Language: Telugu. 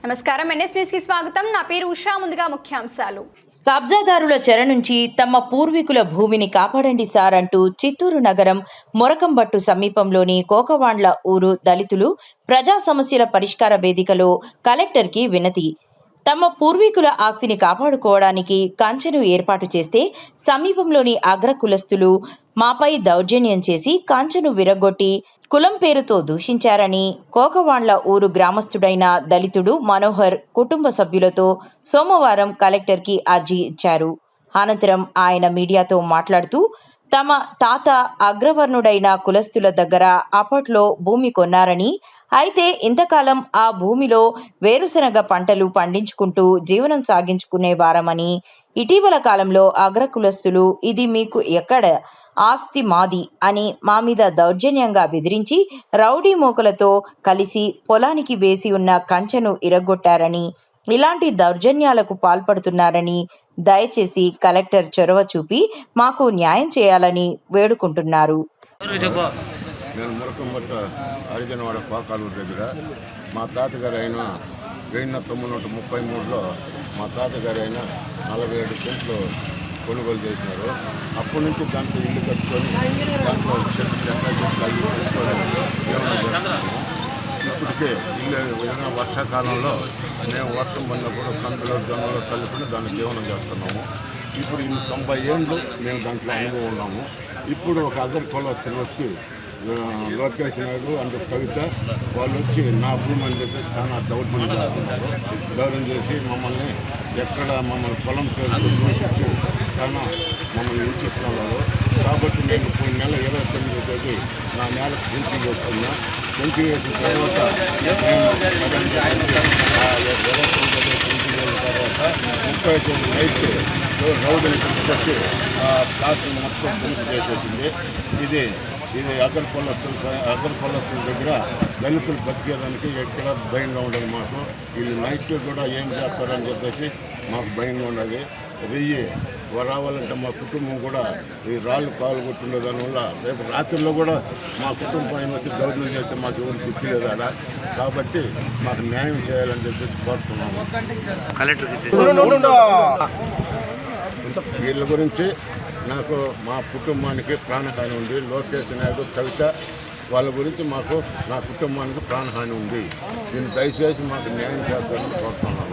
నమస్కారం, ఎన్ఎస్ న్యూస్ కి స్వాగతం. నా పేరు ఉషా. ముందుగా ముఖ్యాంశాలు. కబ్జాదారుల చెర నుంచి తమ పూర్వీకుల భూమిని కాపాడండి సార్ అంటూ చిత్తూరు నగరం మొరకంబట్టు సమీపంలోని కోకవాండ్ల ఊరు దళితులు ప్రజా సమస్యల పరిష్కార వేదికలో కలెక్టర్కి వినతి. తమ పూర్వీకుల ఆస్తిని కాపాడుకోవడానికి కంచెను ఏర్పాటు చేస్తే సమీపంలోని అగ్ర కులస్తులు మాపై దౌర్జన్యం చేసి కంచెను విరగొట్టి కులం పేరుతో దూషించారని కోకవాండ్ల ఊరు గ్రామస్తుడైన దళితుడు మనోహర్ కుటుంబ సభ్యులతో సోమవారం కలెక్టర్కి అర్జీ ఇచ్చారు. అనంతరం ఆయన మీడియాతో మాట్లాడుతూ తమ తాత అగ్రవర్ణుడైన కులస్తుల దగ్గర అప్పట్లో భూమి కొన్నారని, అయితే ఇంతకాలం ఆ భూమిలో వేరుశనగ పంటలు పండించుకుంటూ జీవనం సాగించుకునేవారమని, ఇటీవల కాలంలో అగ్ర కులస్తులు ఇది మీకు ఎక్కడ ఆస్తి మాది అని మా మీద దౌర్జన్యంగా బెదిరించి రౌడీ మోకలతో కలిసి పొలానికి వేసి ఉన్న కంచెను ఇరగొట్టారని, ఇలాంటి దౌర్జన్యాలకు పాల్పడుతున్నారని దయచేసి కలెక్టర్ చొరవ చూపి మాకు న్యాయం చేయాలని వేడుకుంటున్నారు. నేను మురకంబట్ట హరిజనవాడ పాకాలూరు దగ్గర మా తాతగారు అయిన 1933లో మా తాతగారు అయిన 47 సెంట్లు కొనుగోలు చేసినారు. అప్పటి నుంచి దాంట్లో ఇల్లు కట్టుకొని దాంట్లో చెట్లు అవి పెట్టుకొని ఇప్పటికే ఇల్లు ఏదైనా వర్షాకాలంలో మేము వర్షం పడినప్పుడు కందులు జొన్నలు చల్లుకుని దాన్ని జీవనం చేస్తున్నాము. ఇప్పుడు 90 ఏళ్ళు మేము దాంట్లో అనుభవం ఉన్నాము. ఇప్పుడు ఒక అదర్ కులస్తులు వచ్చి లోకేష్ నాయుడు అండ్ కవిత వాళ్ళు వచ్చి నా భూమి అని చెప్పేసి చాలా దౌర్జన్యం చేస్తున్నారు. దౌర్జన్యం చేసి మమ్మల్ని పొలం పేరు దూషించి చాలా మమ్మల్ని హింసిస్తున్నారు. కాబట్టి నేను పోయిన నెల 29వ తేదీ నా నేలకు పెంచి చేసుకున్నా. పెంచి వేసిన తర్వాత 30 తేదీ నైట్ రౌడీని తీసుకొచ్చి ప్లాస్టిక్ మొత్తం పెంచి చేసేసింది. ఇది అగ్ర కులస్తుల దగ్గర దళితులు బతికేదానికి ఎక్కడ భయంగా ఉండదు మాకు. వీళ్ళు నైట్ కూడా ఏం చేస్తారని చెప్పేసి మాకు భయంగా ఉండదు. రెయ్యి రావాలంటే మా కుటుంబం కూడా ఈ రాళ్ళు పాలు కొట్టుండే దానివల్ల రేపు రాత్రిలో కూడా మా కుటుంబం పైన వచ్చి దౌర్జన్యం చేస్తే మాకు ఎవరు దిక్కులేదు ఆడ. కాబట్టి మాకు న్యాయం చేయాలని చెప్పేసి కోరుతున్నాము. వీళ్ళ గురించి నాకు మా కుటుంబానికి ప్రాణహాని ఉంది. లోకేష్ నాయుడు కవిత వాళ్ళ గురించి నా కుటుంబానికి ప్రాణహాని ఉంది. దీన్ని దయచేసి మాకు న్యాయం చేస్తారని కోరుతున్నాను.